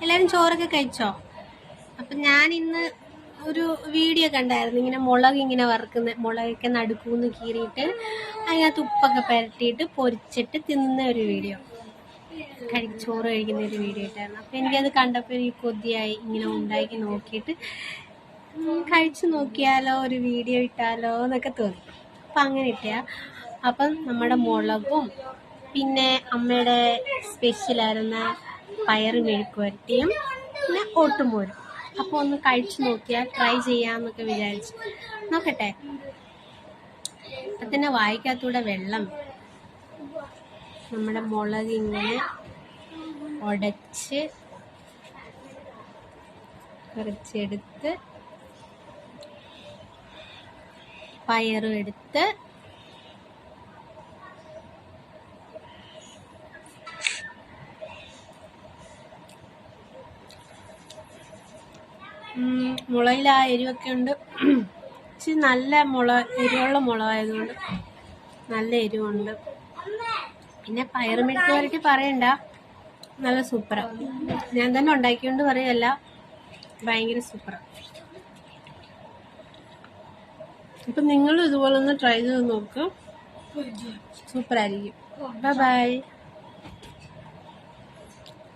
എല്ലാവരും ചോറൊക്കെ കഴിച്ചോ? അപ്പം ഞാൻ ഇന്ന് ഒരു വീഡിയോ കണ്ടായിരുന്നു, ഇങ്ങനെ മുളക് ഇങ്ങനെ വറുക്കുന്ന, മുളകൊക്കെ നടുക്കൂന്ന് കീറിയിട്ട് അതിനകത്ത് ഉപ്പൊക്കെ പുരട്ടിയിട്ട് പൊരിച്ചിട്ട് തിന്നുന്ന ഒരു വീഡിയോ, ചോറ് കഴിക്കുന്ന ഒരു വീഡിയോ ഇട്ടായിരുന്നു. അപ്പം എനിക്കത് കണ്ടപ്പോൾ എനിക്ക് കൊതിയായി, ഇങ്ങനെ ഉണ്ടാക്കി നോക്കിയിട്ട് കഴിച്ചു നോക്കിയാലോ, ഒരു വീഡിയോ ഇട്ടാലോ എന്നൊക്കെ തോന്നി. അപ്പം അങ്ങനെ ഇട്ടാ. അപ്പം നമ്മുടെ മുളകും പിന്നെ അമ്മയുടെ സ്പെഷ്യലായിരുന്ന പയറ് മെഴുക്ക് വരട്ടിയും പിന്നെ ഓട്ടുമോരും. അപ്പോൾ ഒന്ന് കഴിച്ചു നോക്കിയാൽ, ട്രൈ ചെയ്യാമെന്നൊക്കെ വിചാരിച്ചു. നോക്കട്ടെ. അപ്പം തന്നെ വായിക്കകത്തൂടെ വെള്ളം. നമ്മുടെ മുളക് ഇങ്ങനെ ഉടച്ച് കുറച്ചെടുത്ത് പയറും എടുത്ത് മുളകിൽ ആ എരിവൊക്കെ ഉണ്ട്. ഇച്ചിരി നല്ല എരിവുള്ള മുളകായതുകൊണ്ട് നല്ല എരിവുണ്ട്. പിന്നെ പയറ് മെഴുക്ക് വരട്ടി പറയണ്ട, നല്ല സൂപ്പറാണ്. ഞാൻ തന്നെ ഉണ്ടാക്കിക്കൊണ്ട് പറയല്ല, ഭയങ്കര സൂപ്പറാണ്. അപ്പം നിങ്ങളും ഇതുപോലെ ഒന്ന് ട്രൈ ചെയ്ത് നോക്ക്, സൂപ്പറായിരിക്കും. Bye bye.